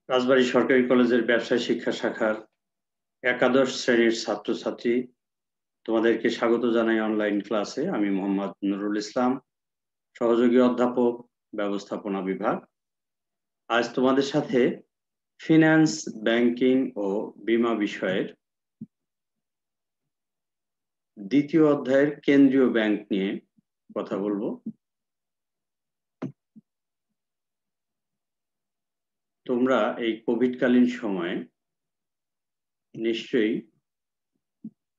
রাজবাড়ী সরকারি কলেজের ব্যবসায় শিক্ষা শাখার একাদশ শ্রেণীর ছাত্রছাত্রী, তোমাদেরকে স্বাগত জানাই অনলাইন ক্লাসে। আমি মোহাম্মদ নুরুল ইসলাম, সহযোগী অধ্যাপক, ব্যবস্থাপনা বিভাগ। আজ তোমাদের সাথে ফিন্যান্স, ব্যাংকিং ও বীমা বিষয়ের দ্বিতীয় অধ্যায়ের কেন্দ্রীয় ব্যাংক নিয়ে কথা বলবো। তোমরা এই কোভিডকালীন সময়ে নিশ্চয়ই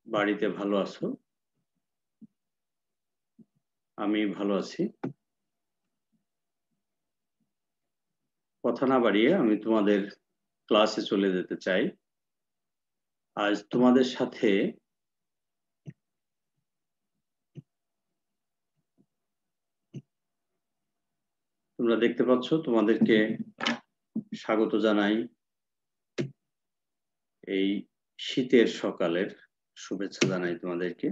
বাড়িতে ভালো আছো। আমি ভালো আছি। কথা না বাড়িয়ে আমি তোমাদের ক্লাসে চলে যেতে চাই। আজ তোমাদের সাথে তোমরা দেখতে পাচ্ছ, তোমাদেরকে স্বাগত জানাই এই শীতের সকালের শুভেচ্ছা জানাই তোমাদেরকে।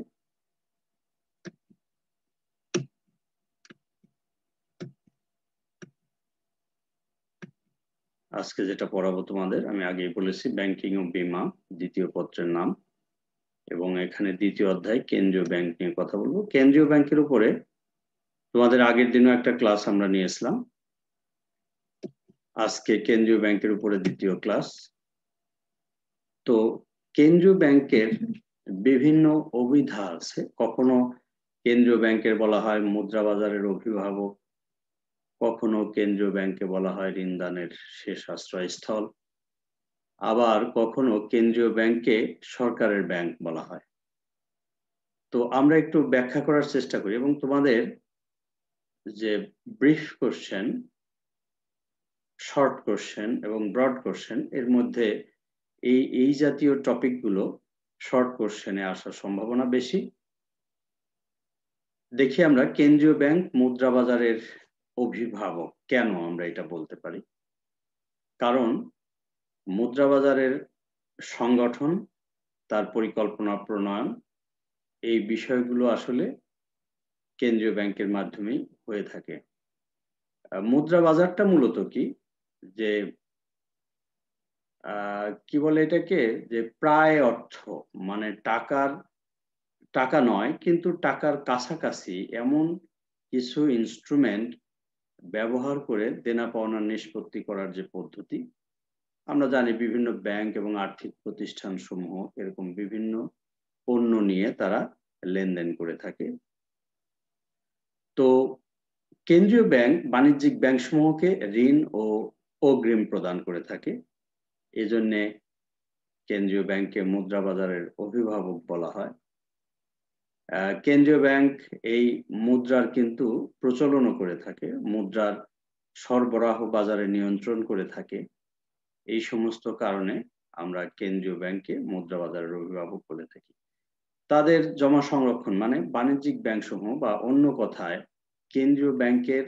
আজকে যেটা পড়াবো তোমাদের, আমি আগেই বলেছি, ব্যাংকিং ও বীমা দ্বিতীয় পত্রের নাম, এবং এখানে দ্বিতীয় অধ্যায় কেন্দ্রীয় ব্যাংক নিয়ে কথা বলবো। কেন্দ্রীয় ব্যাংকের উপরে তোমাদের আগের দিনও একটা ক্লাস আমরা নিয়েছিলাম। আজকে কেন্দ্রীয় ব্যাংকের উপরে দ্বিতীয় ক্লাস। তো কেন্দ্রীয় ব্যাংকের বিভিন্ন অভিধা আছে। কখনো কেন্দ্রীয় ব্যাংকের বলা হয় মুদ্রা বাজারের অভিভাবক, কখনো কেন্দ্রীয় ব্যাংকে বলা হয় ঋণদানের শেষ আশ্রয়স্থল, আবার কখনো কেন্দ্রীয় ব্যাংকে সরকারের ব্যাংক বলা হয়। তো আমরা একটু ব্যাখ্যা করার চেষ্টা করি, এবং তোমাদের যে ব্রিফ কোশ্চেন, শর্ট কোশ্চেন এবং ব্রড কোশ্চেন, এর মধ্যে এই জাতীয় টপিকগুলো শর্ট কোশ্চেনে আসার সম্ভাবনা বেশি। দেখি আমরা কেন্দ্রীয় ব্যাংক মুদ্রা বাজারের অভিভাবক কেন আমরা এটা বলতে পারি। কারণ মুদ্রা বাজারের সংগঠন, তার পরিকল্পনা প্রণয়ন, এই বিষয়গুলো আসলে কেন্দ্রীয় ব্যাংকের মাধ্যমেই হয়ে থাকে। মুদ্রা বাজারটা মূলত কি, যে কি বলে এটাকে, যে প্রায় অর্থ, মানে টাকা নয় কিন্তু টাকার কাছাকাছি এমন কিছু ইনস্ট্রুমেন্ট ব্যবহার করে দেনা পাওনার নিষ্পত্তি করার যে পদ্ধতি। আমরা জানি বিভিন্ন ব্যাংক এবং আর্থিক প্রতিষ্ঠান সমূহ এরকম বিভিন্ন পণ্য নিয়ে তারা লেনদেন করে থাকে। তো কেন্দ্রীয় ব্যাংক বাণিজ্যিক ব্যাংক সমূহকে ঋণ ও অগ্রিম প্রদান করে থাকে। এজন্য কেন্দ্রীয় ব্যাংককে মুদ্রা বাজারের অভিভাবক বলা হয়। কেন্দ্রীয় ব্যাংক এই মুদ্রার কিন্তু প্রচলনও করে থাকে, মুদ্রার সরবরাহ বাজারে নিয়ন্ত্রণ করে থাকে। এই সমস্ত কারণে আমরা কেন্দ্রীয় ব্যাংকে মুদ্রা বাজারের অভিভাবক বলে থাকি। তাদের জমা সংরক্ষণ, মানে বাণিজ্যিক ব্যাংক সমূহ, বা অন্য কথায় কেন্দ্রীয় ব্যাংকের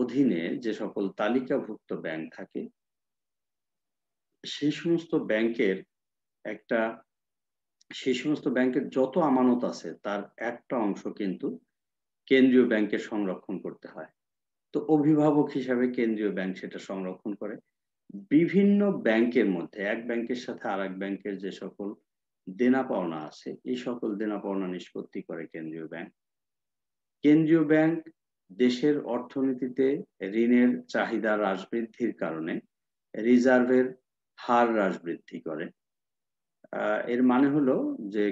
অধীনে যে সকল তালিকাভুক্ত ব্যাংক থাকে, সেই সমস্ত ব্যাংকের একটা সেই সমস্ত ব্যাংকের যত আমানত আছে তার একটা অংশ কিন্তু কেন্দ্রীয় ব্যাংকে সংরক্ষণ করতে হয়। তো অভিভাবক হিসাবে কেন্দ্রীয় ব্যাংক সেটা সংরক্ষণ করে। বিভিন্ন ব্যাংকের মধ্যে এক ব্যাংকের সাথে আরেক ব্যাংকের যে সকল দেনা পাওনা আছে, এই সকল দেনা পাওনা নিষ্পত্তি করে কেন্দ্রীয় ব্যাংক। কেন্দ্রীয় ব্যাংক দেশের অর্থনীতিতে ঋণের চাহিদা হ্রাস বৃদ্ধির কারণে রিজার্ভের হার হ্রাস বৃদ্ধি করে। এর মানে হলো যে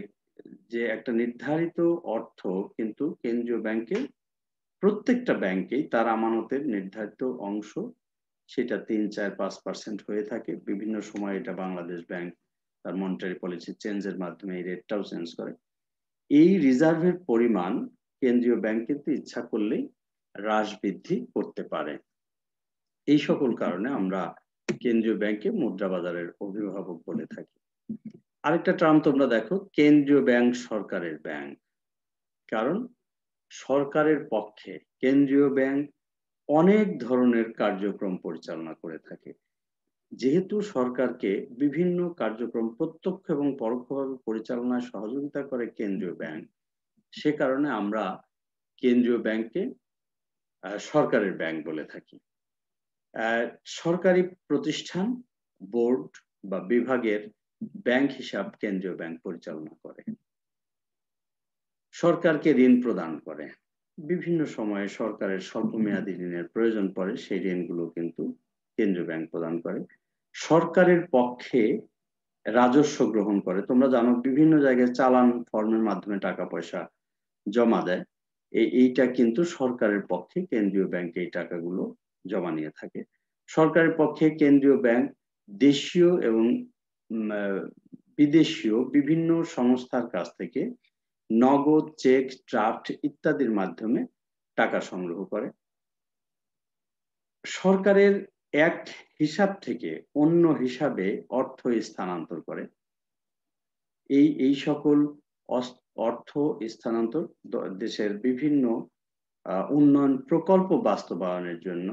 যে একটা নির্ধারিত অর্থ কিন্তু কেন্দ্রীয় ব্যাংকে, প্রত্যেকটা ব্যাংকেই তার আমানতের নির্ধারিত অংশ, সেটা 3, 4, 5% হয়ে থাকে। বিভিন্ন সময় এটা বাংলাদেশ ব্যাংক তার মনিটারি পলিসি চেঞ্জের মাধ্যমে এই রেটটাও চেঞ্জ করে। এই রিজার্ভের পরিমাণ কেন্দ্রীয় ব্যাংক কিন্তু ইচ্ছা করলেই হ্রাস বৃদ্ধি করতে পারে। এই সকল কারণে আমরা কেন্দ্রীয় ব্যাংকে মুদ্রা বাজারের অভিভাবক বলে থাকি। আরেকটা টার্ম তোমরা দেখো, কেন্দ্রীয় ব্যাংক সরকারের ব্যাংক। কারণ সরকারের পক্ষে কেন্দ্রীয় ব্যাংক অনেক ধরনের কার্যক্রম পরিচালনা করে থাকে। যেহেতু সরকারকে বিভিন্ন কার্যক্রম প্রত্যক্ষ এবং পরোক্ষভাবে পরিচালনায় সহযোগিতা করে কেন্দ্রীয় ব্যাংক, সে কারণে আমরা কেন্দ্রীয় ব্যাংককে সরকারের ব্যাংক বলে থাকি। সরকারি প্রতিষ্ঠান, বোর্ড বা বিভাগের ব্যাংক হিসাব কেন্দ্রীয় ব্যাংক পরিচালনা করে। সরকারকে ঋণ প্রদান করে। বিভিন্ন সময়ে সরকারের স্বল্পমেয়াদী ঋণের প্রয়োজন পড়ে, সেই ঋণগুলো কিন্তু কেন্দ্রীয় ব্যাংক প্রদান করে। সরকারের পক্ষে রাজস্ব গ্রহণ করে। তোমরা জানো বিভিন্ন জায়গায় চালান ফর্মের মাধ্যমে টাকা পয়সা জমা দেয়। এইটা কিন্তু সরকারের পক্ষে কেন্দ্রীয় ব্যাংকে এই টাকাগুলো জমা নিয়ে থাকে। সরকারের পক্ষে কেন্দ্রীয় ব্যাংক দেশীয় এবং বিদেশীয় বিভিন্ন সংস্থার কাছ থেকে নগদ, চেক, ড্রাফট ইত্যাদির মাধ্যমে টাকা সংগ্রহ করে। সরকারের এক হিসাব থেকে অন্য হিসাবে অর্থ স্থানান্তর করে। এই সকল অর্থ স্থানান্তর দেশের বিভিন্ন উন্নয়ন প্রকল্প বাস্তবায়নের জন্য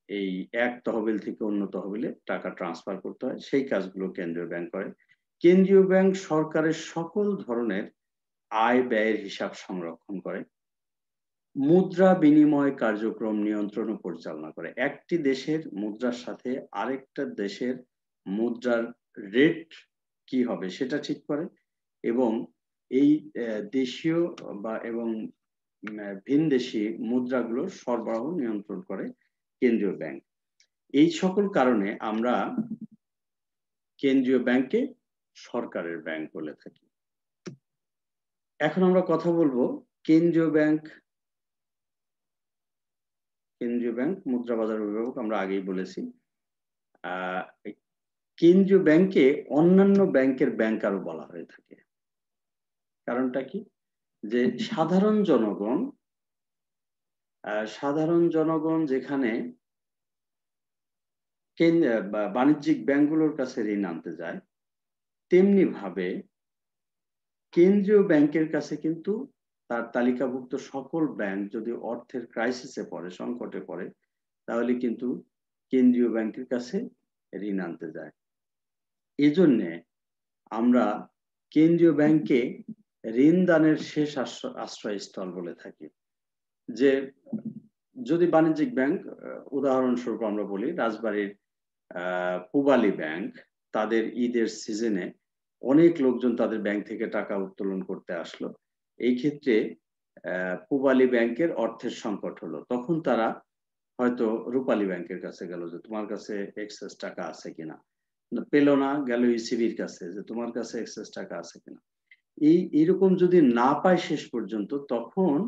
এই এক তহবিল থেকে অন্য তহবিলে টাকা ট্রান্সফার করতে হয়, সেই কাজগুলো কেন্দ্রীয় ব্যাংক করে। কেন্দ্রীয় ব্যাংক সরকারের সকল ধরনের আয় ব্যয়ের হিসাব সংরক্ষণ করে। মুদ্রা বিনিময় কার্যক্রম নিয়ন্ত্রণ ও পরিচালনা করে। একটি দেশের মুদ্রার সাথে আরেকটা দেশের মুদ্রার রেট কি হবে সেটা ঠিক করে এবং এই দেশীয় এবং ভিনদেশী মুদ্রাগুলোর সরবরাহ নিয়ন্ত্রণ করে কেন্দ্রীয় ব্যাংক। এই সকল কারণে আমরা কেন্দ্রীয় ব্যাংকে সরকারের ব্যাংক বলে থাকি। এখন আমরা কথা বলবো কেন্দ্রীয় ব্যাংক মুদ্রা বাজার অভিভাবক আমরা আগেই বলেছি। কেন্দ্রীয় ব্যাংকে অন্যান্য ব্যাংকের ব্যাংকারও বলা হয়ে থাকে। কারণটা কি? যে সাধারণ জনগণ যেখানে বাণিজ্যিক ব্যাংকগুলোর কাছে ঋণ আনতে যায়, তেমনি ভাবে কেন্দ্রীয় ব্যাংকের কাছে কিন্তু তার তালিকাভুক্ত সকল ব্যাংক যদি অর্থের ক্রাইসিসে পড়ে, সংকটে পড়ে, তাহলে কিন্তু কেন্দ্রীয় ব্যাংকের কাছে ঋণ আনতে যায়। এজন্য আমরা কেন্দ্রীয় ব্যাংকে ঋণ দানের শেষ আশ্রয়স্থল বলে থাকি। যে যদি বাণিজ্যিক ব্যাংক, উদাহরণস্বরূপ আমরা বলি রাজবাড়ির পূবালী ব্যাংক, তাদের ঈদের সিজনে অনেক লোকজন তাদের ব্যাংক থেকে টাকা উত্তোলন করতে আসলো। এই ক্ষেত্রে পূবালী ব্যাংকের অর্থের সংকট হলো, তখন তারা হয়তো রূপালী ব্যাংকের কাছে গেল যে তোমার কাছে এক্সেস টাকা আছে কিনা, পেল না, গেল ইসিবির কাছে যে তোমার কাছে এক্সেস টাকা আছে কিনা। এইরকম যদি না পায় শেষ পর্যন্ত, তখন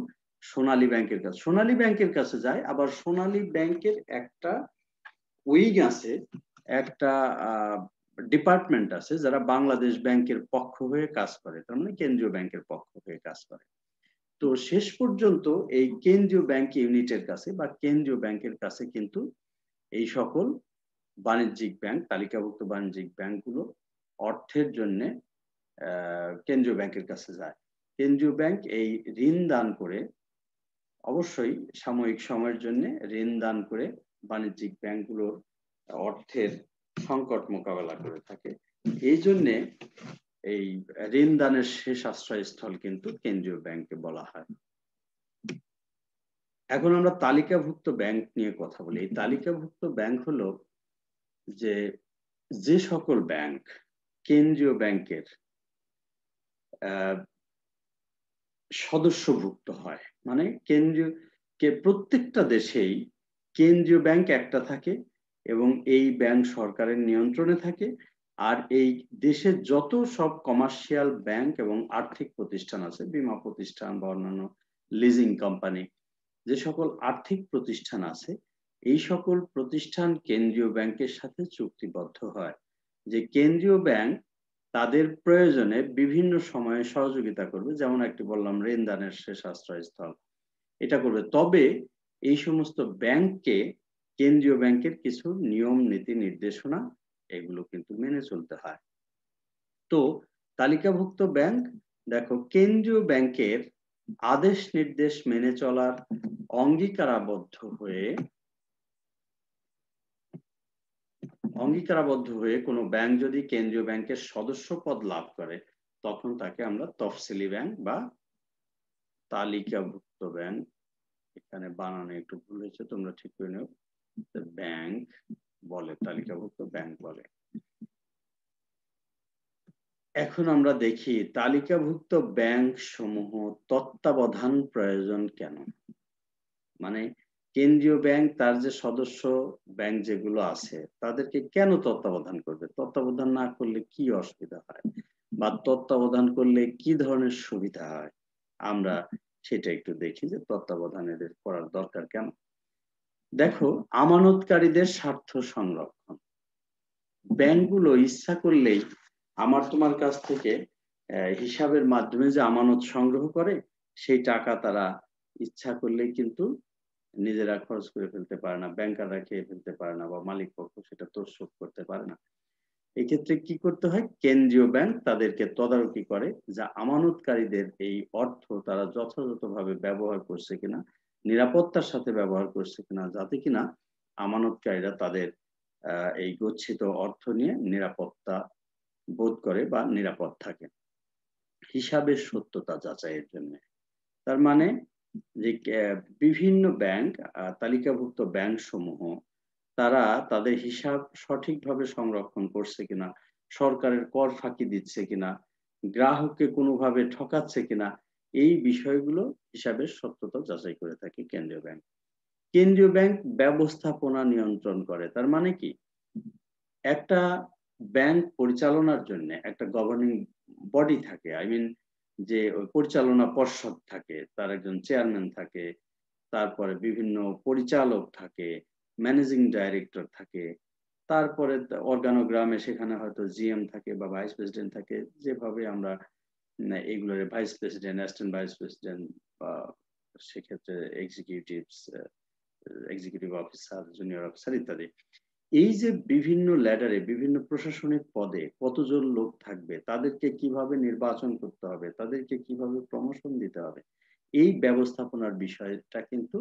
সোনালী ব্যাংকের কাছে যায়। আবার সোনালী ব্যাংকের একটা উইং আছে, একটা ডিপার্টমেন্ট আছে যারা বাংলাদেশ ব্যাংকের পক্ষ হয়ে কাজ করে, তার মানে কেন্দ্রীয় ব্যাংকের পক্ষ হয়ে কাজ করে। তো শেষ পর্যন্ত এই কেন্দ্রীয় ব্যাংক ইউনিটের কাছে বা কেন্দ্রীয় ব্যাংকের কাছে কিন্তু এই সকল বাণিজ্যিক ব্যাংক, তালিকাভুক্ত বাণিজ্যিক ব্যাংকগুলো অর্থের জন্য কেন্দ্রীয় ব্যাংকের কাছে যায়। কেন্দ্রীয় ব্যাংক এই ঋণ দান করে, অবশ্যই সাময়িক সময়ের জন্য ঋণ দান করে বাণিজ্যিক ব্যাংকগুলোর অর্থের সংকট মোকাবেলা করে থাকে। এই জন্যে এই ঋণ দানের শেষ আশ্রয়স্থল কিন্তু কেন্দ্রীয় ব্যাংকে বলা হয়। এখন আমরা তালিকাভুক্ত ব্যাংক নিয়ে কথা বলি। এই তালিকাভুক্ত ব্যাংক হলো যে সকল ব্যাংক কেন্দ্রীয় ব্যাংকের সদস্যভুক্ত হয়, মানে প্রত্যেকটা দেশেই কেন্দ্রীয় ব্যাংক একটা থাকে এবং এই ব্যাংক সরকারের নিয়ন্ত্রণে থাকে। আর এই দেশের যত সব কমার্শিয়াল ব্যাংক এবং আর্থিক প্রতিষ্ঠান আছে, বীমা প্রতিষ্ঠান বা অন্যান্য লিজিং কোম্পানি, যে সকল আর্থিক প্রতিষ্ঠান আছে, এই সকল প্রতিষ্ঠান কেন্দ্রীয় ব্যাংকের সাথে চুক্তিবদ্ধ হয় যে কেন্দ্রীয় ব্যাংক তাদের প্রয়োজনে বিভিন্ন সময়ে সহযোগিতা করবে। যেমন একটি বললাম ঋণ দানের শেষ আশ্রয়স্থল, এটা করবে। তবে এই সমস্ত ব্যাংককে কেন্দ্রীয় ব্যাংকের কিছু নিয়ম নীতি নির্দেশনা এগুলো কিন্তু মেনে চলতে হয়। তো তালিকাভুক্ত ব্যাংক, দেখো, কেন্দ্রীয় ব্যাংকের আদেশ নির্দেশ মেনে চলার অঙ্গীকারাবদ্ধ হয়ে কোনো ব্যাংক যদি কেন্দ্রীয় ব্যাংকের সদস্য পদ লাভ করে, তখন তাকে আমরা তফসিলি ব্যাংক বা তালিকাভুক্ত ব্যাংক, এখানে বানানে একটু ভুল হয়েছে, তোমরা ঠিক করে নিও, ব্যাংক বলে, তালিকাভুক্ত ব্যাংক বলে। এখন আমরা দেখি তালিকাভুক্ত ব্যাংক সমূহ তত্ত্বাবধান প্রয়োজন কেন। মানে কেন্দ্রীয় ব্যাংক তার যে সদস্য ব্যাংক যেগুলো আছে তাদেরকে কেন তত্ত্বাবধান করবে, তত্ত্বাবধান না করলে কি অসুবিধা হয় বা তত্ত্বাবধান করলে কি ধরনের সুবিধা হয়, আমরা সেটা একটু দেখি যে তত্ত্বাবধান এদের করার দরকার কেন। দেখো, আমানতকারীদের স্বার্থ সংরক্ষণ। ব্যাংকগুলো ইচ্ছা করলেই আমার তোমার কাছ থেকে হিসাবের মাধ্যমে যে আমানত সংগ্রহ করে সেই টাকা তারা ইচ্ছা করলেই কিন্তু নিজেরা খরচ করে ফেলতে পারে না, ব্যাংকাররা খেয়ে ফেলতে পারে না, বা মালিক পক্ষ সেটা তোষক করতে পারে না। এক্ষেত্রে কি করতে হয়, কেন্দ্রীয় ব্যাংক তাদেরকে তদারকি করে যা আমানতকারীদের এই অর্থ তারা যথাযথভাবে ব্যবহার করছে কিনা, নিরাপত্তার সাথে ব্যবহার করছে কিনা, যাতে কিনা আমানতকারীরা তাদের এই গচ্ছিত অর্থ নিয়ে নিরাপত্তা বোধ করে বা নিরাপদ থাকে। হিসাবের সত্যতা যাচাইয়ের জন্য, তার মানে যে বিভিন্ন ব্যাংক, তালিকাভুক্ত ব্যাংক সমূহ তারা তাদের হিসাব সঠিকভাবে সংরক্ষণ করছে কিনা, সরকারের কর ফাঁকি দিচ্ছে কিনা, গ্রাহককে কোনোভাবে ঠকাচ্ছে কিনা, এই বিষয়গুলো হিসাবের সত্যতা যাচাই করে থাকে কেন্দ্রীয় ব্যাংক। কেন্দ্রীয় ব্যাংক ব্যবস্থাপনা নিয়ন্ত্রণ করে, তার মানে কি, একটা ব্যাংক পরিচালনার জন্য একটা গভর্নিং বডি থাকে, আই মিন যে ওই পরিচালনা পর্ষদ থাকে, তার একজন চেয়ারম্যান থাকে, তারপরে বিভিন্ন পরিচালক থাকে, ম্যানেজিং ডাইরেক্টর থাকে, তারপরে অর্গানোগ্রামে সেখানে হয়তো জিএম থাকে বা ভাইস প্রেসিডেন্ট থাকে, যেভাবে আমরা এগুলোর vice president, assistant vice president বা সেক্ষেত্রে এক্সিকিউটিভ অফিসার, জুনিয়র অফিসার ইত্যাদি। এই যে বিভিন্ন ল্যাডারে বিভিন্ন প্রশাসনিক পদে কতজন লোক থাকবে, তাদেরকে কিভাবে নির্বাচন করতে হবে, তাদেরকে কিভাবে প্রমোশন দিতে হবে, এই ব্যবস্থাপনার বিষয়টা কিন্তু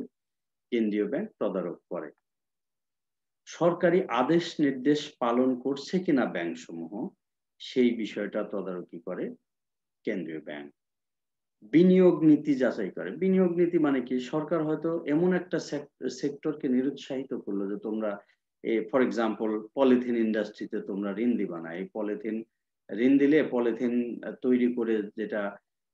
কেন্দ্রীয় ব্যাংক তদারক করে। সরকারি আদেশ নির্দেশ পালন করছে কিনা ব্যাংক সমূহ, সেই বিষয়টা তদারকি করে কেন্দ্রীয় ব্যাংক। বিনিয়োগ নীতি যাচাই করে। বিনিয়োগ নীতি মানে কি, সরকার হয়তো এমন একটা সেক্টরকে নিরুৎসাহিত করলো যে তোমরা ফর এক্সাম্পল পলিথিন ইন্ডাস্ট্রিতে তোমরা ঋণ দিবা না, এই পলিথিন ঋণ দিলে পলিথিন তৈরি করে যেটা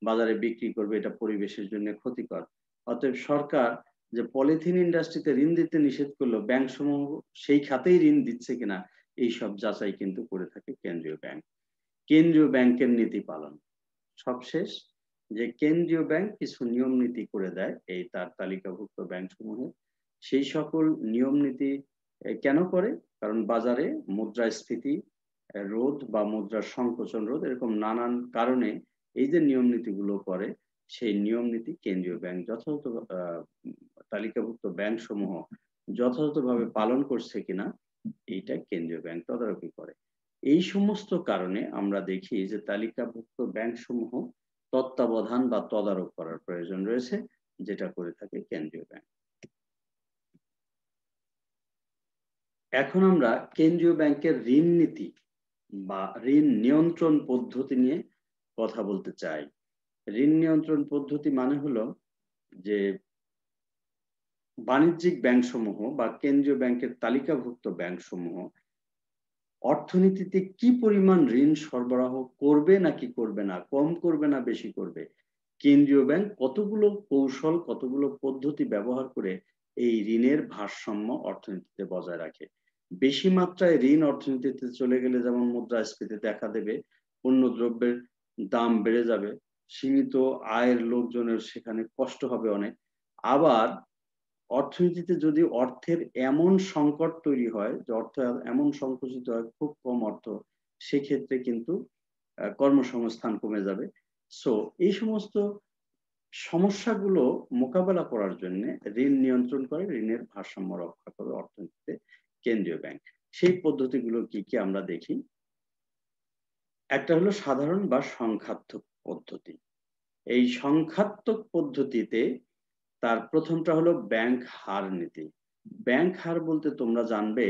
বাজারে বিক্রি করবে এটা পরিবেশের জন্য ক্ষতিকর। অতএব সরকার যে পলিথিন ইন্ডাস্ট্রিতে ঋণ দিতে নিষেধ করলো, ব্যাংক সমূহ সেই খাতেই ঋণ দিচ্ছে কিনা এই সব যাচাই কিন্তু করে থাকে কেন্দ্রীয় ব্যাংক। কেন্দ্রীয় ব্যাংকের নীতি পালন, সবশেষ যে কেন্দ্রীয় ব্যাংক কিছু নিয়ম নীতি করে দেয় এই তার তালিকাভুক্ত ব্যাংক সমূহে। সেই সকল নিয়ম নীতি কেন করে, কারণ বাজারে মুদ্রাস্ফীতি রোধ বা মুদ্রার সংকোচন রোধ, এরকম নানান কারণে এই যে নিয়ম নীতিগুলো করে, সেই নিয়ম নীতি কেন্দ্রীয় ব্যাংক যথাযথ তালিকাভুক্ত ব্যাংক সমূহ যথাযথভাবে পালন করছে কিনা এইটা কেন্দ্রীয় ব্যাংক তদারকি করে। এই সমস্ত কারণে আমরা দেখি যে তালিকাভুক্ত ব্যাংক সমূহ তত্ত্বাবধান বা তদারক করার প্রয়োজন রয়েছে, যেটা করে থাকে কেন্দ্রীয় ব্যাংক। এখন আমরা কেন্দ্রীয় ব্যাংকের ঋণ নীতি বা ঋণ নিয়ন্ত্রণ পদ্ধতি নিয়ে কথা বলতে চাই। ঋণ নিয়ন্ত্রণ পদ্ধতি মানে হলো যে বাণিজ্যিক ব্যাংক সমূহ বা কেন্দ্রীয় ব্যাংকের তালিকাভুক্ত ব্যাংক সমূহ অর্থনীতিতে কি পরিমাণ ঋণ সরবরাহ করবে নাকি করবে না, কম করবে না বেশি করবে, কেন্দ্রীয় ব্যাংক কতগুলো কৌশল, কতগুলো পদ্ধতি ব্যবহার করে এই ঋণের ভারসাম্য অর্থনীতিতে বজায় রাখে। বেশি মাত্রায় ঋণ অর্থনীতিতে চলে গেলে যেমন মুদ্রাস্ফীতি দেখা দেবে, পণ্য দ্রব্যের দাম বেড়ে যাবে, সীমিত আয়ের লোকজনের সেখানে কষ্ট হবে অনেক। আবার অর্থনীতিতে যদি অর্থের এমন সংকট তৈরি হয় যে অর্থ এমন সংকুচিত হয়, খুব কম অর্থ, সেক্ষেত্রে কিন্তু কর্মসংস্থান কমে যাবে। সো এই সমস্ত সমস্যাগুলো মোকাবেলা করার জন্য ঋণ নিয়ন্ত্রণ করে, ঋণের ভারসাম্য রক্ষা করে অর্থনীতিতে কেন্দ্রীয় ব্যাংক। সেই পদ্ধতিগুলো কি কি আমরা দেখি। একটা হলো সাধারণ বা সংখ্যাত্মক পদ্ধতি। এই সংখ্যাত্মক পদ্ধতিতে তার প্রথমটা হলো ব্যাংক হার নীতি। ব্যাংক হার বলতে তোমরা জানবে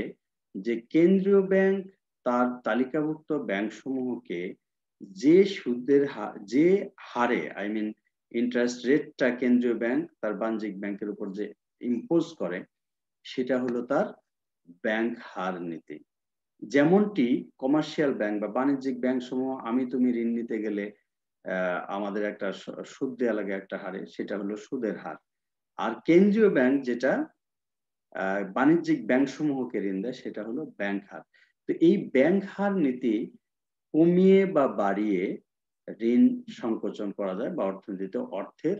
যে কেন্দ্রীয় ব্যাংক তার তালিকাভুক্ত ব্যাংক সমূহকে যে সুদের হার, যে হারে, আই মিন ইন্টারেস্ট রেটটা কেন্দ্রীয় ব্যাংক তার বাণিজ্যিক ব্যাংকের উপর যে ইম্পোজ করে, সেটা হলো তার ব্যাংক হার নীতি। যেমনটি কমার্শিয়াল ব্যাংক বা বাণিজ্যিক ব্যাংক সমূহ আমি তুমি ঋণ নিতে গেলে আমাদের একটা সুদ দেওয়া লাগে একটা হারে, সেটা হলো সুদের হার। আর কেন্দ্রীয় ব্যাংক যেটা বাণিজ্যিক ব্যাংক সমূহকে ঋণ দেয় সেটা হলো ব্যাংক হার। তো এই ব্যাংক হার নীতি কমিয়ে বা বাড়িয়ে ঋণ সংকোচন করা যায় বা অর্থনীতিতে অর্থের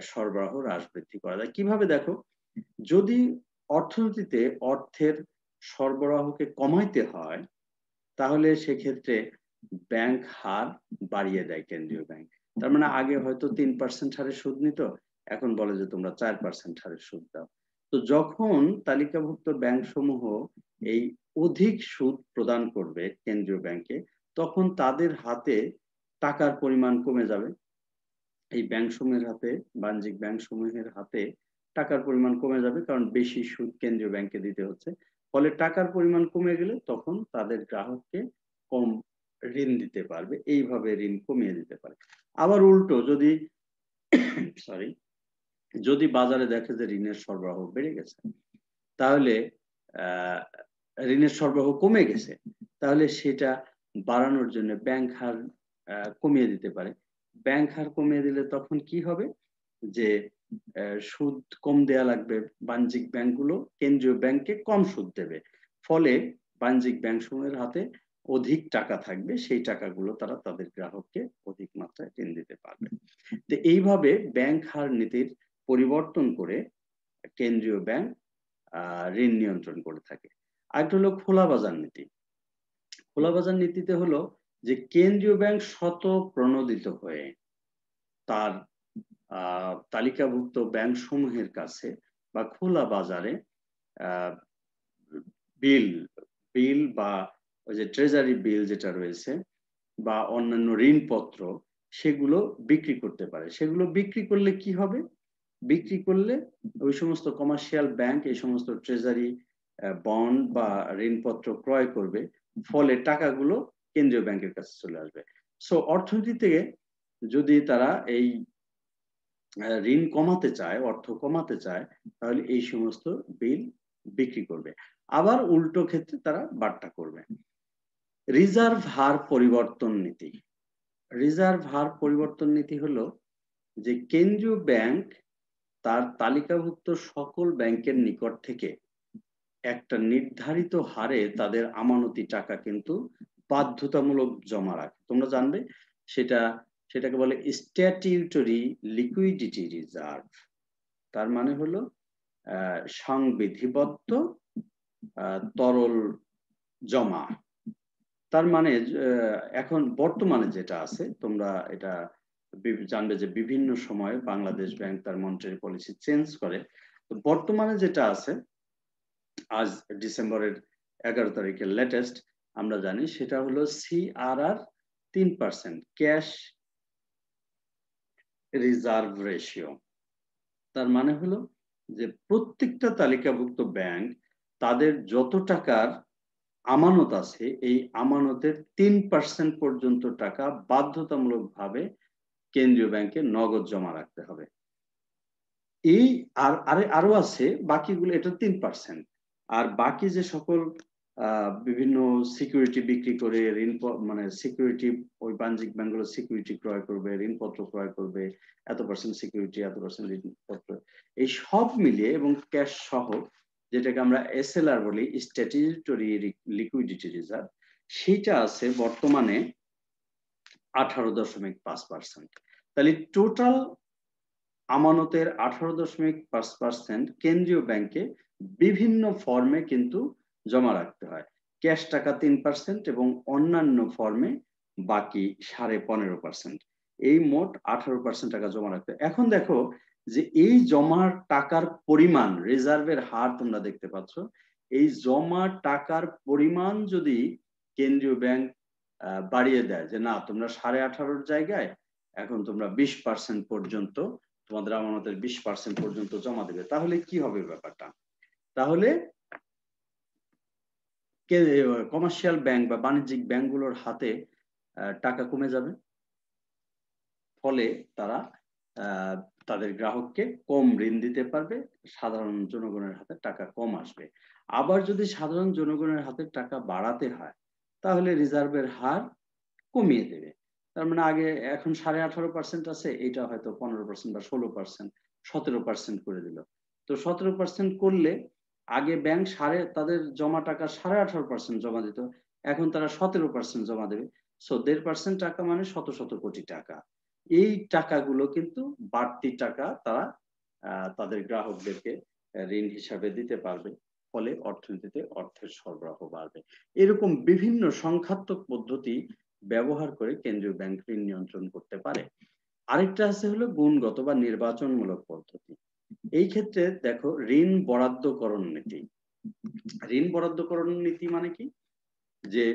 সরবরাহ হ্রাস বৃদ্ধি করা যায়। কিভাবে দেখো, যদি অর্থনীতিতে অর্থের সরবরাহকে কমাইতে হয় তাহলে সেক্ষেত্রে ব্যাংক হার বাড়িয়ে দেয় কেন্দ্রীয় ব্যাংক। তার মানে আগে হয়তো 3% হারে সুদ নিত, এখন বলে যে তোমরা 4% হারে সুদ দাও। তো যখন তালিকাভুক্ত ব্যাংক সমূহ এই অধিক সুদ প্রদান করবে কেন্দ্রীয় ব্যাংকে, তখন তাদের হাতে টাকার পরিমাণ কমে যাবে। এই ব্যাংক সমূহের হাতে, বাণিজ্যিক ব্যাংক সমূহের হাতে টাকার পরিমাণ কমে যাবে, কারণ বেশি সুদ কেন্দ্রীয় ব্যাংকে দিতে হচ্ছে। ফলে টাকার পরিমাণ কমে গেলে তখন তাদের গ্রাহককে কম ঋণ দিতে পারবে, এইভাবে ঋণ কমিয়ে দিতে পারে। আবার উল্টো যদি সরি যদি বাজারে দেখে যে ঋণের সরবরাহ বেড়ে গেছে, তাহলে ঋণের সরবরাহ কমে গেছে, তাহলে সেটা বাড়ানোর জন্য ব্যাংক হার কমিয়ে দিতে পারে। ব্যাংক হার কমিয়ে দিলে তখন কি হবে, যে সুদ কম দেয়া লাগবে, বাণিজ্যিক ব্যাংকগুলো কেন্দ্রীয় ব্যাংকে কম সুদ দেবে, ফলে বাণিজ্যিক ব্যাংক সমূহের হাতে অধিক টাকা থাকবে, সেই টাকাগুলো তারা তাদের গ্রাহককে অধিক মাত্রায় ঋণ দিতে পারবে। তো এইভাবে ব্যাংক হার নীতির পরিবর্তন করে কেন্দ্রীয় ব্যাংক ঋণ নিয়ন্ত্রণ করে থাকে। আরেকটা হলো খোলা বাজার নীতি। খোলা বাজার নীতিতে হলো যে কেন্দ্রীয় ব্যাংক স্বতঃপ্রণোদিত হয়ে তার তালিকাভুক্ত ব্যাংক সমূহের কাছে বা খোলা বাজারে বিল বিল বা ওই যে ট্রেজারি বিল যেটা রয়েছে বা অন্যান্য ঋণপত্র, সেগুলো বিক্রি করতে পারে। সেগুলো বিক্রি করলে কি হবে, বিক্রি করলে ওই সমস্ত কমার্শিয়াল ব্যাংক এই সমস্ত ট্রেজারি বন্ড বা ঋণপত্র ক্রয় করবে, ফলে টাকাগুলো কেন্দ্রীয় ব্যাংকের কাছে চলে আসবে। সো অর্থনীতি থেকে যদি তারা এই ঋণ কমাতে চায়, অর্থ কমাতে চায়, তাহলে এই সমস্ত বিল বিক্রি করবে। আবার উল্টো ক্ষেত্রে তারা বাট্টা করবে। রিজার্ভ হার পরিবর্তন নীতি। রিজার্ভ হার পরিবর্তন নীতি হলো যে কেন্দ্রীয় ব্যাংক তার তালিকাভুক্ত সকল ব্যাংকের নিকট থেকে একটা নির্ধারিত হারে তাদের আমানতি টাকা কিন্তু বাধ্যতামূলক জমা রাখে। তোমরা জানবে সেটাকে বলে স্ট্যাটিউটরি লিকুইডিটি রিজার্ভ। তার মানে হলো সংবিধিবদ্ধ তরল জমা। তার মানে এখন বর্তমানে যেটা আছে, তোমরা এটা জানবে যে বিভিন্ন সময়ে বাংলাদেশ ব্যাংক তার মনিটারি পলিসি চেঞ্জ করে। তো বর্তমানে যেটা আছে, আজ ডিসেম্বরের 11 তারিখের লেটেস্ট আমরা জানি, সেটা হলো CRR 3% ক্যাশ রিজার্ভ রেশিও। তার মানে হলো যে প্রত্যেকটা তালিকাভুক্ত ব্যাংক তাদের যত টাকার আমানত আছে, এই আমানতের 3% পর্যন্ত টাকা বাধ্যতামূলকভাবে কেন্দ্রীয় ব্যাংকে নগদ জমা রাখতে হবে। এই আরো আছে বাকিগুলো, এটা 3%। আর বাকি যে সকল বিভিন্ন সিকিউরিটি বিক্রি করে ঋণ, মানে সিকিউরিটি, ওই বাণিজ্যিক ব্যাংকগুলো সিকিউরিটি ক্রয় করবে, ঋণপত্র ক্রয় করবে, এত পার্সেন্ট সিকিউরিটি, এত পার্সেন্ট ঋণপত্র, এই সব মিলিয়ে এবং ক্যাশ সহ, যেটাকে আমরা SLR বলি, স্ট্যাটিউটরি লিকুইডিটি রিজার্ভ, সেটা আছে বর্তমানে 18.5%। তাহলে টোটাল আমানতের 18.5% কেন্দ্রীয় ব্যাংকে বিভিন্ন ফর্মে কিন্তু জমা রাখতে হয়। ক্যাশ টাকা 3% এবং অন্যান্য ফর্মে বাকি 15.5%। এই মোট 18% টাকা জমা রাখতে হয়। এখন দেখো যে এই জমার টাকার পরিমাণ, রিজার্ভের হার তোমরা দেখতে পাচ্ছ, এই জমা টাকার পরিমাণ যদি কেন্দ্রীয় ব্যাংক বাড়িয়ে দেয়, যে না তোমরা 18.5-র জায়গায় এখন তোমরা 20% পর্যন্ত, তোমাদের আমানতের 20% পর্যন্ত জমা দেবে, তাহলে কি হবে ব্যাপারটা? তাহলে কমার্শিয়াল ব্যাংক বা বাণিজ্যিক ব্যাংকগুলোর হাতে টাকা কমে যাবে, ফলে তারা তাদের গ্রাহককে কম ঋণ দিতে পারবে, সাধারণ জনগণের হাতে টাকা কম আসবে। আবার যদি সাধারণ জনগণের হাতে টাকা বাড়াতে হয় তাহলে রিজার্ভের হার কমিয়ে দেবে। তার মানে আগে এখন 18.5% আছে, এটা হয়তো 15% বা 16%, 17% করে দিল। তো 17% করলে আগে ব্যাংক তাদের জমা টাকা 18.5% জমা দিত, এখন তারা 17% জমা দেবে। সো 1.5% টাকা মানে শত শত কোটি টাকা। এই টাকাগুলো কিন্তু বাড়তি টাকা তারা তাদের গ্রাহকদেরকে ঋণ হিসাবে দিতে পারবে। ফলে অর্থনীতিতে অর্থের সরবরাহ বাড়বে। এরকম বিভিন্ন সংখ্যাত্মক পদ্ধতি ব্যবহার করে কেন্দ্রীয় ব্যাংক ঋণ নিয়ন্ত্রণ করতে পারে। আরেকটা আছে হলো গুণগত বা নির্বাচনমূলক পদ্ধতি। এই ক্ষেত্রে দেখো, ঋণ বরাদ্দকরণ নীতি। ঋণ বরাদ্দকরণ নীতি মানে কি? যে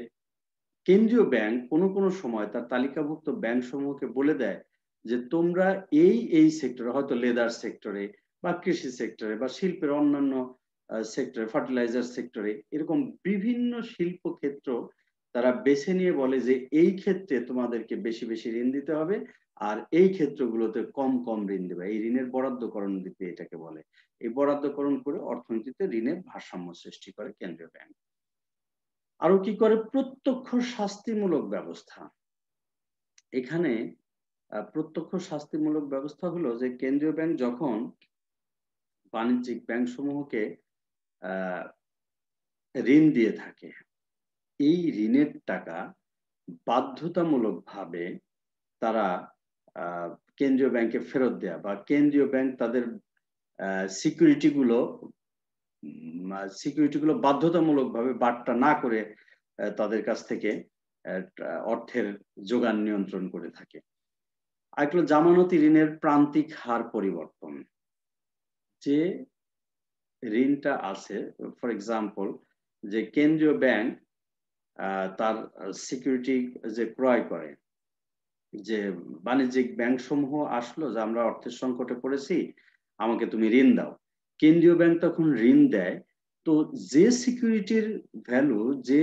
কেন্দ্রীয় ব্যাংক কোনো সময় তার তালিকাভুক্ত ব্যাংক সমূহকে বলে দেয় যে তোমরা এই সেক্টরে, হয়তো লেদার সেক্টরে বা কৃষি সেক্টরে বা শিল্পের অন্যান্য সেক্টরে, ফার্টিলাইজার সেক্টরে, এরকম বিভিন্ন শিল্প ক্ষেত্র তারা বেছে নিয়ে বলে যে এই ক্ষেত্রে তোমাদেরকে বেশি বেশি ঋণ দিতে হবে, আর এই ক্ষেত্রগুলোতে কম কম ঋণ দেবে। এই ঋণের বরাদ্দকরণ দিতে এটাকে বলে। এই বরাদ্দকরণ করে অর্থনীতিতে ঋণের ভারসাম্য সৃষ্টি করে কেন্দ্রীয় ব্যাংক। আরো কি করে? প্রত্যক্ষ শাস্তিমূলক ব্যবস্থা। এখানে প্রত্যক্ষ শাস্তিমূলক ব্যবস্থা হলো যে কেন্দ্রীয় ব্যাংক যখন বাণিজ্যিক ব্যাংক সমূহকে ঋণ দিয়ে থাকে, এই ঋণের টাকা বাধ্যতামূলক ভাবে তারা কেন্দ্রীয় ব্যাংকে ফেরত দেয়া, বা কেন্দ্রীয় ব্যাংক তাদের সিকিউরিটিগুলো বাধ্যতামূলক ভাবে বাট্টা না করে তাদের কাছ থেকে অর্থের যোগান নিয়ন্ত্রণ করে থাকে। আরেকটা জামানতি ঋণের প্রান্তিক হার পরিবর্তন। যে ঋণটা আছে, ফর এক্সাম্পল, যে কেন্দ্রীয় ব্যাংক তার সিকিউরিটি যে ক্রয় করে, যে বাণিজ্যিক ব্যাংক সমূহ আসলো যে আমরা অর্থের সংকটে পড়েছি, আমাকে তুমি ঋণ দাও। কেন্দ্রীয় ব্যাংক তখন ঋণ দেয়। তো যে সিকিউরিটির ভ্যালু, যে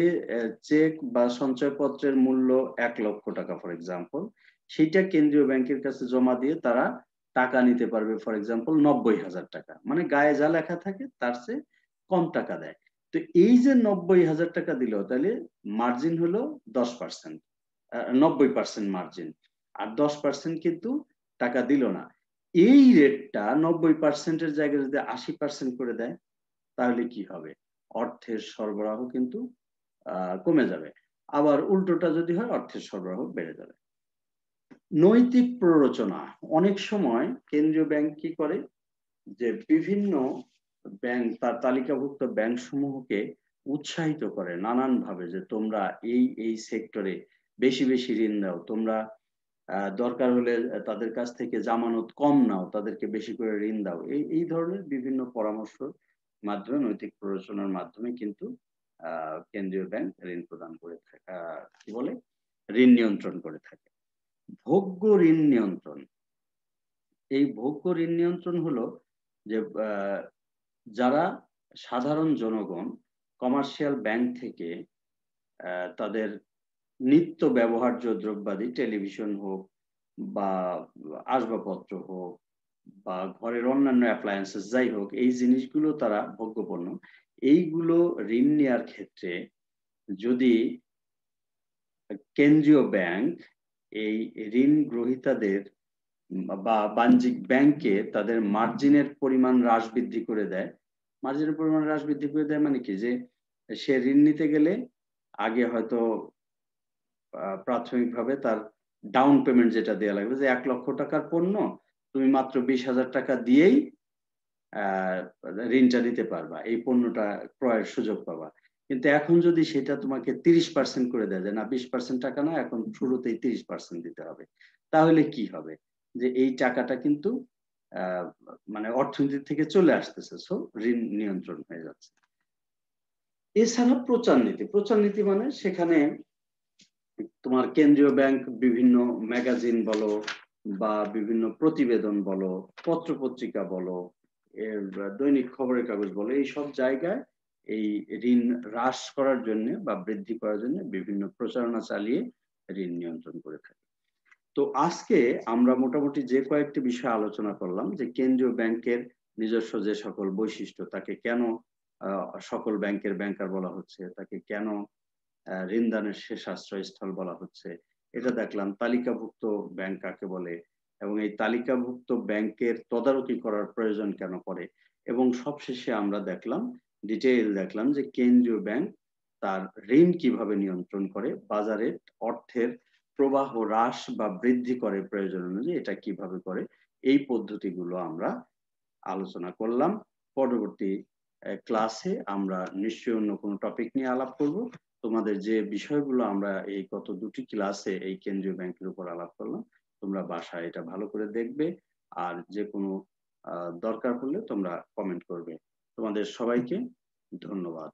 চেক বা সঞ্চয়পত্রের মূল্য 1 লক্ষ টাকা ফর এক্সাম্পল, সেটা কেন্দ্রীয় ব্যাংকের কাছে জমা দিয়ে তারা টাকা নিতে পারবে ফর এক্সাম্পল 90,000 টাকা। মানে গায়ে যা লেখা থাকে তার চেয়ে কম টাকা দেয়। তো এই যে 90,000 টাকা দিল, তাহলে মার্জিন হলো 10%, 90% মার্জিন, আর 10% কিন্তু টাকা দিল না। এই রেটটা 90%-এর জায়গায় যদি 80% করে দেয় তাহলে কি হবে? অর্থের সরবরাহ কিন্তু কমে যাবে। আবার উল্টোটা যদি হয়, অর্থের সরবরাহ বেড়ে যাবে। নৈতিক প্ররোচনা। অনেক সময় কেন্দ্রীয় ব্যাংক কি করে যে বিভিন্ন ব্যাংক, তার তালিকাভুক্ত ব্যাংক সমূহকে উৎসাহিত করে নানান ভাবে যে তোমরা এই সেক্টরে বেশি বেশি ঋণ দাও, তোমরা দরকার হলে তাদের কাছ থেকে জামানত কম নাও, তাদেরকে বেশি করে ঋণ দাও। এই ধরনের বিভিন্ন পরামর্শ মাধ্যমে, নৈতিক প্ররোচনার মাধ্যমে কিন্তু কেন্দ্রীয় ব্যাংক ঋণ প্রদান করে থাকে, কি বলে, ঋণ নিয়ন্ত্রণ করে থাকে। ভোগ্য ঋণ নিয়ন্ত্রণ। এই ভোগ্য ঋণ নিয়ন্ত্রণ হলো যে যারা সাধারণ জনগণ কমার্শিয়াল ব্যাংক থেকে তাদের নিত্য ব্যবহার্য দ্রব্যাদি, টেলিভিশন হোক বা আসবাবপত্র হোক বা ঘরের অন্যান্য অ্যাপ্লায়েন্সেস যাই হোক, এই জিনিসগুলো তারা ভোগ্যপণ্য, এইগুলো ঋণ নেওয়ার ক্ষেত্রে যদি কেন্দ্রীয় ব্যাংক এই ঋণ গ্রহীতাদের বা বাণিজ্যিক ব্যাংকে তাদের মার্জিনের পরিমাণ হ্রাস বৃদ্ধি করে দেয়। মার্জিনের পরিমাণ হ্রাস বৃদ্ধি করে দেয় মানে কি? যে সে ঋণ নিতে গেলে আগে হয়তো প্রাথমিকভাবে তার ডাউন পেমেন্ট যেটা দেওয়া লাগবে, যে 1 লক্ষ টাকার পণ্য তুমি মাত্র 20,000 টাকা দিয়েই ঋণটা নিতে পারবা, এই পণ্যটা ক্রয়ের সুযোগ পাবা। কিন্তু এখন যদি সেটা তোমাকে 30% করে দেয়, যে না 20% টাকা না, এখন শুরুতেই 30% দিতে হবে, তাহলে কি হবে? যে এই টাকাটা কিন্তু মানে অর্থনীতি থেকে চলে আসতেছে, সো ঋণ নিয়ন্ত্রণ হয়ে যাচ্ছে। এছাড়া প্রচার নীতি। প্রচার নীতি মানে সেখানে তোমার কেন্দ্রীয় ব্যাংক বিভিন্ন ম্যাগাজিন বলো বা বিভিন্ন প্রতিবেদন বলো, পত্র পত্রিকা বলো, দৈনিক খবরের কাগজ বলো, এই সব জায়গায় এই ঋণ হ্রাস করার জন্য বা বৃদ্ধি করার জন্য বিভিন্ন প্রচারণা চালিয়ে ঋণ নিয়ন্ত্রণ করে থাকে। তো আজকে আমরা মোটামুটি যে কয়েকটি বিষয় আলোচনা করলাম, যে কেন্দ্রীয় ব্যাংকের নিজস্ব যে সকল বৈশিষ্ট্য, তাকে কেন সকল ব্যাংকের ব্যাংকার বলা হচ্ছে, তাকে কেন ঋণদানের শেষ আশ্রয়স্থল বলা হচ্ছে, এটা দেখলাম। তালিকাভুক্ত ব্যাংক কাকে বলে এবং এই তালিকাভুক্ত ব্যাংকের তদারকি করার প্রয়োজন কেন পড়ে, এবং সবশেষে আমরা দেখলাম, ডিটেইল দেখলাম যে কেন্দ্রীয় ব্যাংক তার ঋণ কিভাবে নিয়ন্ত্রণ করে, বাজারে অর্থের প্রবাহ হ্রাস বা বৃদ্ধি করে প্রয়োজন অনুযায়ী, এটা কিভাবে করে, এই পদ্ধতিগুলো আমরা আলোচনা করলাম। পরবর্তী ক্লাসে আমরা নিশ্চয়ই অন্য কোনো টপিক নিয়ে আলাপ করব। তোমাদের যে বিষয়গুলো আমরা এই গত ২টি ক্লাসে এই কেন্দ্রীয় ব্যাংকের উপর আলাপ করলাম, তোমরা বাসায় এটা ভালো করে দেখবে। আর যে কোনো দরকার পড়লে তোমরা কমেন্ট করবে। তোমাদের সবাইকে ধন্যবাদ।